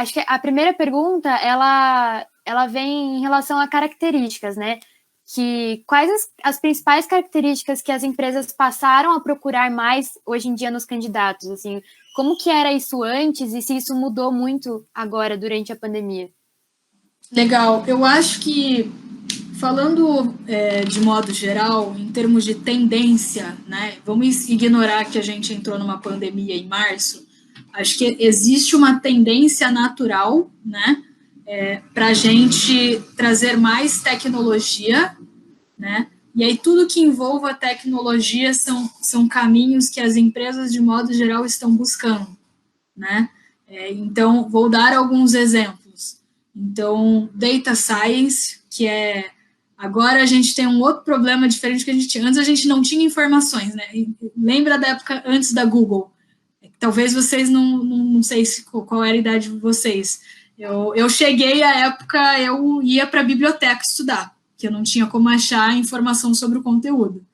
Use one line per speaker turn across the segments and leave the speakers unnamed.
acho que a primeira pergunta, ela vem em relação a características, né? Quais as principais características que as empresas passaram a procurar mais hoje em dia nos candidatos? Assim, como que era isso antes e se isso mudou muito agora, durante a pandemia?
Legal. Eu acho que, falando de modo geral, em termos de tendência, né? Vamos ignorar que a gente entrou numa pandemia em março. Acho que existe uma tendência natural, né? Para a gente trazer mais tecnologia, né? E aí tudo que envolva tecnologia são caminhos que as empresas, de modo geral, estão buscando, né? Então, vou dar alguns exemplos. Então, data science, que é... Agora a gente tem um outro problema diferente que a gente tinha. Antes a gente não tinha informações, né? Lembra da época antes da Google? Talvez vocês não sei qual era a idade de vocês. Eu cheguei à época, eu ia para a biblioteca estudar, que eu não tinha como achar informação sobre o conteúdo.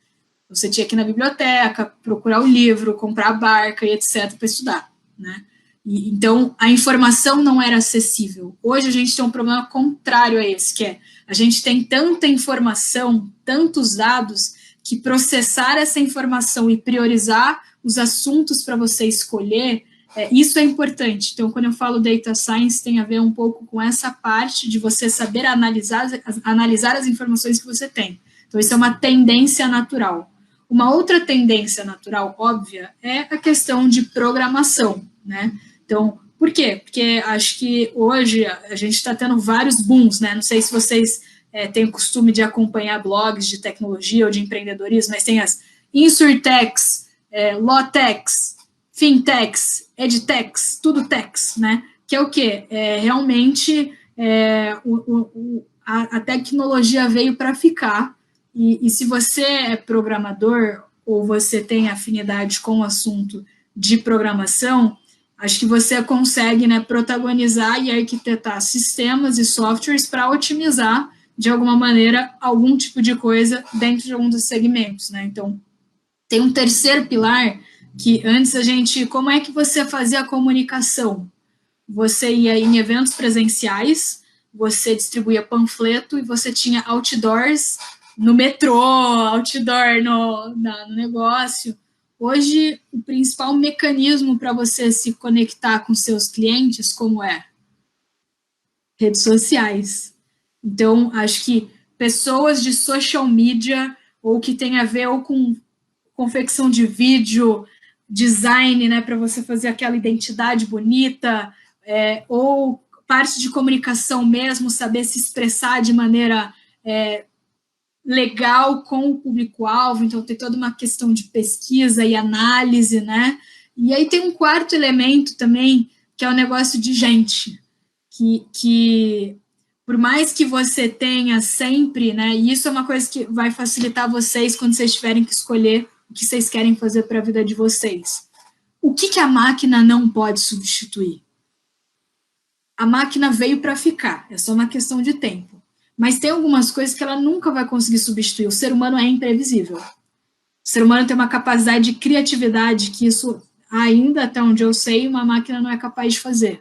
Você tinha que ir na biblioteca, procurar o livro, comprar a barca e etc. para estudar, né? Então, a informação não era acessível. Hoje a gente tem um problema contrário a esse, que é a gente tem tanta informação, tantos dados, que processar essa informação e priorizar os assuntos para você escolher, isso é importante. Então, quando eu falo data science, tem a ver um pouco com essa parte de você saber analisar as informações que você tem. Então, isso é uma tendência natural. Uma outra tendência natural, óbvia, é a questão de programação, né? Então, por quê? Porque acho que hoje a gente está tendo vários booms, né? Não sei se vocês têm o costume de acompanhar blogs de tecnologia ou de empreendedorismo, mas tem as insurtechs, lawtechs, fintechs, edtechs, tudo techs, né? Que é o quê? Realmente a tecnologia veio para ficar, e se você é programador ou você tem afinidade com o assunto de programação, acho que você consegue, né, protagonizar e arquitetar sistemas e softwares para otimizar, de alguma maneira, algum tipo de coisa dentro de algum dos segmentos, né? Então, tem um terceiro pilar que antes a gente... Como é que você fazia a comunicação? Você ia em eventos presenciais, você distribuía panfleto e você tinha outdoors no metrô, outdoor no negócio. Hoje, o principal mecanismo para você se conectar com seus clientes, como é? Redes sociais. Então, acho que pessoas de social media, ou que tem a ver ou com confecção de vídeo, design, né, para você fazer aquela identidade bonita, ou parte de comunicação mesmo, saber se expressar de maneira legal com o público-alvo, então tem toda uma questão de pesquisa e análise, né? E aí tem um quarto elemento também, que é o negócio de gente, que por mais que você tenha sempre, né, e isso é uma coisa que vai facilitar vocês quando vocês tiverem que escolher o que vocês querem fazer para a vida de vocês. O que a máquina não pode substituir? A máquina veio para ficar, é só uma questão de tempo. Mas tem algumas coisas que ela nunca vai conseguir substituir. O ser humano é imprevisível. O ser humano tem uma capacidade de criatividade que isso, ainda até onde eu sei, uma máquina não é capaz de fazer.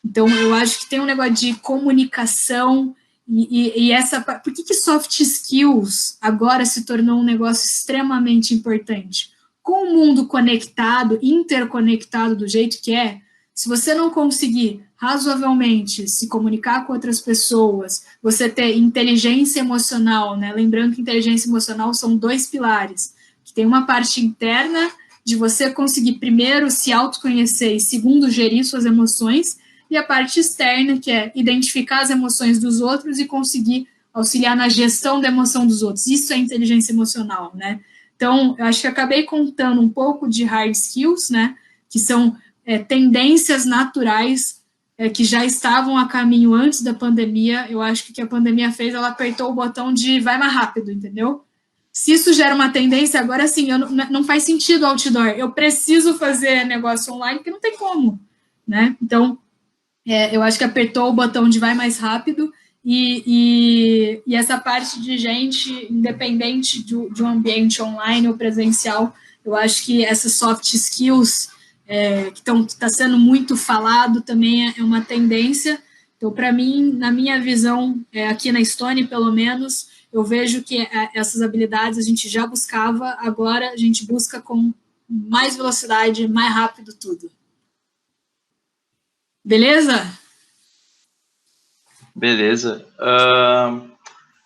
Então, eu acho que tem um negócio de comunicação e essa... Por que soft skills agora se tornou um negócio extremamente importante? Com o mundo conectado, interconectado do jeito que é, se você não conseguir razoavelmente se comunicar com outras pessoas, você ter inteligência emocional, né? Lembrando que inteligência emocional são 2 pilares, que tem uma parte interna de você conseguir, primeiro, se autoconhecer e, segundo, gerir suas emoções, e a parte externa, que é identificar as emoções dos outros e conseguir auxiliar na gestão da emoção dos outros. Isso é inteligência emocional, né? Então, eu acho que acabei contando um pouco de hard skills, né? Que são tendências naturais que já estavam a caminho antes da pandemia. Eu acho que o que a pandemia fez, ela apertou o botão de vai mais rápido, entendeu? Se isso gera uma tendência, agora sim, não faz sentido outdoor. Eu preciso fazer negócio online, porque não tem como, né? Então, eu acho que apertou o botão de vai mais rápido e essa parte de gente, independente de um ambiente online ou presencial, eu acho que essas soft skills que está sendo muito falado, também é uma tendência. Então, para mim, na minha visão, aqui na Stone, pelo menos, eu vejo que essas habilidades a gente já buscava, agora a gente busca com mais velocidade, mais rápido tudo. Beleza?
Beleza.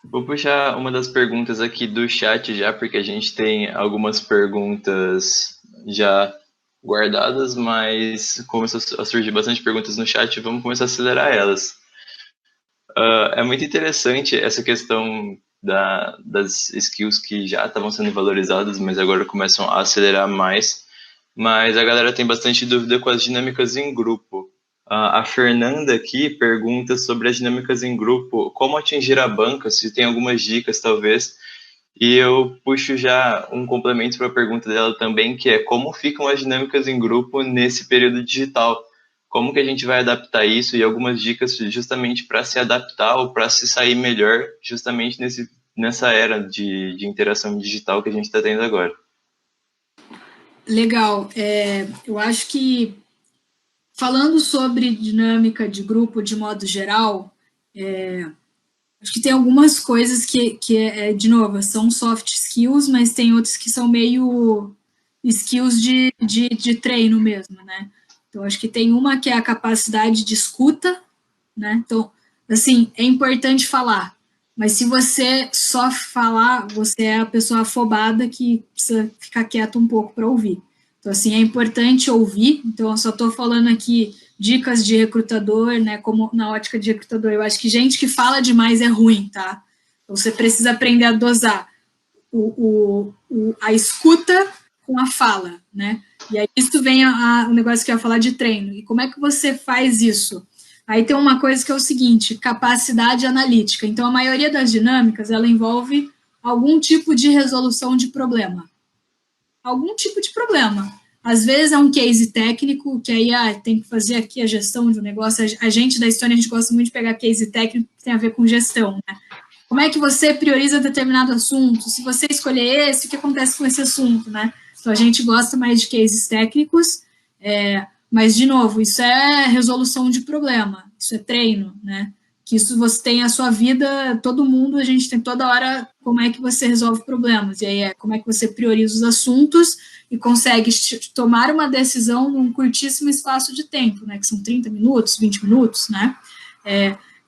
Vou puxar uma das perguntas aqui do chat já, porque a gente tem algumas perguntas já guardadas, mas começou a surgir bastante perguntas no chat, vamos começar a acelerar elas. É muito interessante essa questão das skills que já estavam sendo valorizadas, mas agora começam a acelerar mais. Mas a galera tem bastante dúvida com as dinâmicas em grupo. A Fernanda aqui pergunta sobre as dinâmicas em grupo, como atingir a banca, se tem algumas dicas, talvez. E eu puxo já um complemento para a pergunta dela também, que é como ficam as dinâmicas em grupo nesse período digital? Como que a gente vai adaptar isso e algumas dicas justamente para se adaptar ou para se sair melhor justamente nessa era de interação digital que a gente está tendo agora.
Legal. Eu acho que, falando sobre dinâmica de grupo de modo geral, acho que tem algumas coisas que de novo, são soft skills, mas tem outras que são meio skills de treino mesmo, né? Então, acho que tem uma que é a capacidade de escuta, né? Então, assim, é importante falar, mas se você só falar, você é a pessoa afobada que precisa ficar quieto um pouco para ouvir. Então, assim, é importante ouvir. Então, eu só estou falando aqui dicas de recrutador, né? Como na ótica de recrutador. Eu acho que gente que fala demais é ruim, tá? Então, você precisa aprender a dosar a escuta com a fala, né? E aí isso vem o negócio que eu ia falar de treino. E como é que você faz isso? Aí tem uma coisa que é o seguinte, capacidade analítica. Então, a maioria das dinâmicas, ela envolve algum tipo de resolução de problema. Algum tipo de problema. Às vezes é um case técnico, que aí tem que fazer aqui a gestão de um negócio. A gente da Estônia, a gente gosta muito de pegar case técnico que tem a ver com gestão, né? Como é que você prioriza determinado assunto? Se você escolher esse, o que acontece com esse assunto, né? Então, a gente gosta mais de cases técnicos, mas, de novo, isso é resolução de problema, isso é treino, né? Que isso você tem a sua vida, todo mundo, a gente tem toda hora como é que você resolve problemas, e aí como é que você prioriza os assuntos e consegue tomar uma decisão num curtíssimo espaço de tempo, né? Que são 30 minutos, 20 minutos, né?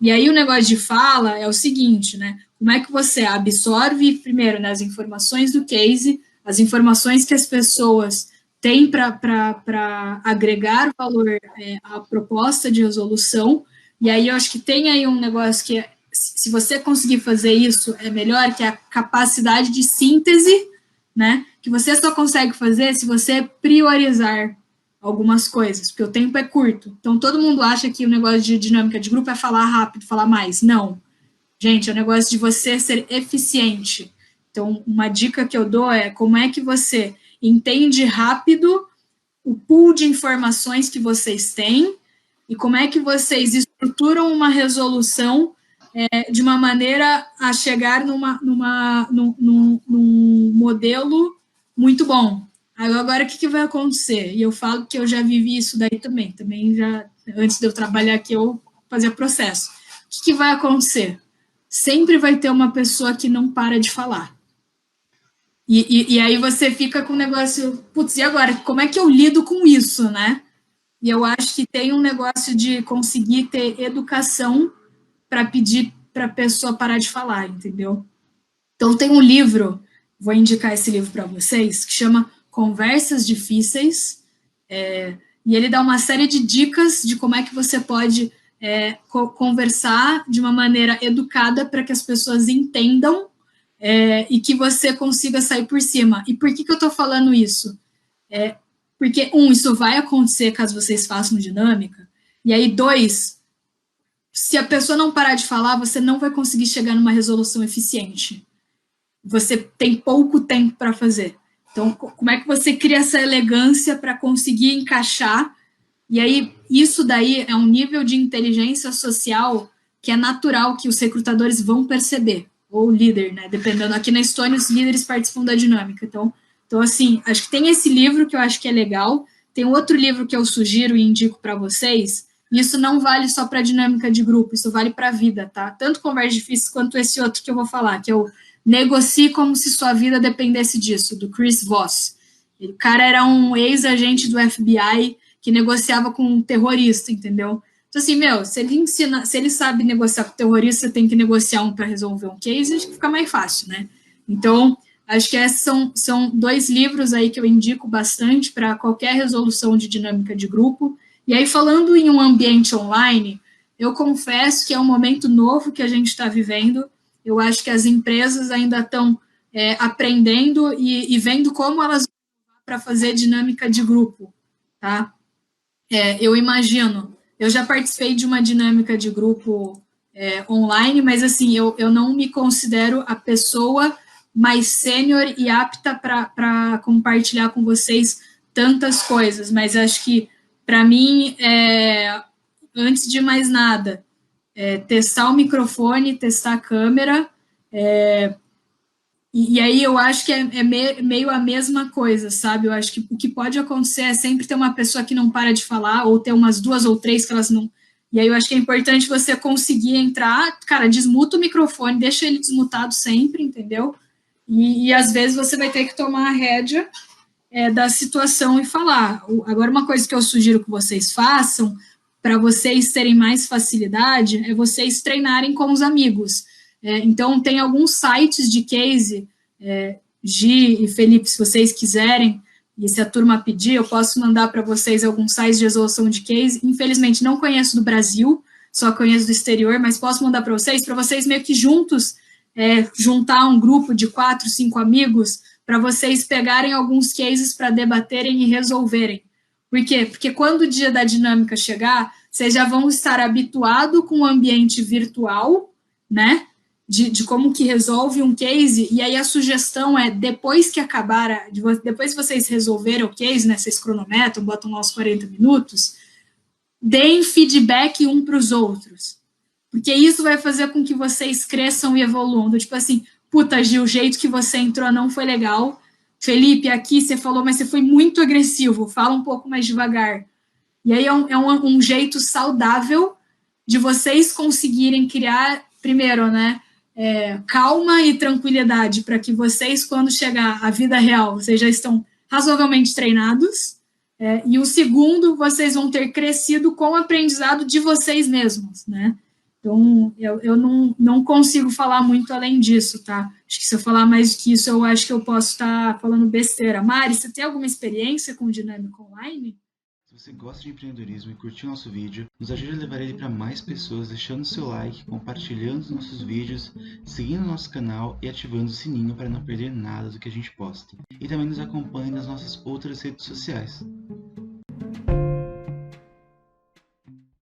E aí o negócio de fala é o seguinte, né? Como é que você absorve, primeiro, né, as informações do case, as informações que as pessoas têm para agregar valor à proposta de resolução, e aí eu acho que tem aí um negócio que, se você conseguir fazer isso, é melhor, que é a capacidade de síntese, né? Que você só consegue fazer se você priorizar algumas coisas, porque o tempo é curto. Então, todo mundo acha que o negócio de dinâmica de grupo é falar rápido, falar mais. Não. Gente, é o negócio de você ser eficiente. Então, uma dica que eu dou é como é que você entende rápido o pool de informações que vocês têm e como é que vocês estruturam uma resolução de uma maneira a chegar num modelo muito bom. Agora, o que vai acontecer? E eu falo que eu já vivi isso daí também já, antes de eu trabalhar aqui, eu fazia processo. O que vai acontecer? Sempre vai ter uma pessoa que não para de falar. E aí você fica com o negócio, putz, e agora? Como é que eu lido com isso, né? E eu acho que tem um negócio de conseguir ter educação para pedir para a pessoa parar de falar, entendeu? Então, tem um livro, vou indicar esse livro para vocês, que chama Conversas Difíceis, e ele dá uma série de dicas de como é que você pode conversar de uma maneira educada para que as pessoas entendam e que você consiga sair por cima. E por que eu estou falando isso? Porque, isso vai acontecer caso vocês façam dinâmica, e aí, 2, se a pessoa não parar de falar, você não vai conseguir chegar numa resolução eficiente. Você tem pouco tempo para fazer. Então, como é que você cria essa elegância para conseguir encaixar? E aí, isso daí é um nível de inteligência social que é natural que os recrutadores vão perceber, ou o líder, né? Dependendo, aqui na Estônia, os líderes participam da dinâmica. Então, assim, acho que tem esse livro que eu acho que é legal, Tem outro livro que eu sugiro e indico para vocês, e isso não vale só para dinâmica de grupo, isso vale para a vida, tá? Tanto Conversa Difícil quanto esse outro que eu vou falar, que é o Negocie como se sua vida dependesse disso, do Chris Voss. O cara era um ex-agente do FBI que negociava com um terrorista, entendeu? Então, assim, se ele sabe negociar com terrorista, você tem que negociar um para resolver um case, acho que fica mais fácil, né? Então, acho que esses são 2 livros aí que eu indico bastante para qualquer resolução de dinâmica de grupo. E aí, falando em um ambiente online, eu confesso que é um momento novo que a gente está vivendo. Eu acho que as empresas ainda estão aprendendo e vendo como elas para fazer dinâmica de grupo, tá? Eu imagino, eu já participei de uma dinâmica de grupo online, mas assim, eu não me considero a pessoa mais sênior e apta para compartilhar com vocês tantas coisas, mas acho que, para mim, antes de mais nada, testar o microfone, testar a câmera, e aí eu acho que meio a mesma coisa, sabe? Eu acho que o que pode acontecer é sempre ter uma pessoa que não para de falar, ou ter umas 2 ou 3 que elas não... E aí eu acho que é importante você conseguir entrar, cara, desmuta o microfone, deixa ele desmutado sempre, entendeu? E às vezes você vai ter que tomar a rédea da situação e falar. Agora, uma coisa que eu sugiro que vocês façam, para vocês terem mais facilidade, é vocês treinarem com os amigos. Então, tem alguns sites de case, Gi e Felipe, se vocês quiserem, e se a turma pedir, eu posso mandar para vocês alguns sites de resolução de case. Infelizmente, não conheço do Brasil, só conheço do exterior, mas posso mandar para vocês meio que juntos, juntar um grupo de 4, 5 amigos, para vocês pegarem alguns cases para debaterem e resolverem. Por quê? Porque quando o dia da dinâmica chegar, vocês já vão estar habituados com o ambiente virtual, né? De como que resolve um case, e aí a sugestão depois que acabar, depois que vocês resolverem o case, né, vocês cronometram, botam lá os 40 minutos, deem feedback um para os outros, porque isso vai fazer com que vocês cresçam e evoluam, tipo assim, puta, Gil, o jeito que você entrou não foi legal, Felipe, aqui você falou, mas você foi muito agressivo, fala um pouco mais devagar, e aí é um jeito saudável de vocês conseguirem criar, primeiro, né, calma e tranquilidade para que vocês, quando chegar à vida real, vocês já estão razoavelmente treinados, e o segundo, vocês vão ter crescido com o aprendizado de vocês mesmos, né? Então, eu não consigo falar muito além disso, tá? Acho que se eu falar mais do que isso, eu acho que eu posso estar falando besteira. Mari, você tem alguma experiência com dinâmica online?
Se você gosta de empreendedorismo e curtiu nosso vídeo, nos ajude a levar ele para mais pessoas deixando seu like, compartilhando os nossos vídeos, seguindo nosso canal e ativando o sininho para não perder nada do que a gente posta. E também nos acompanhe nas nossas outras redes sociais.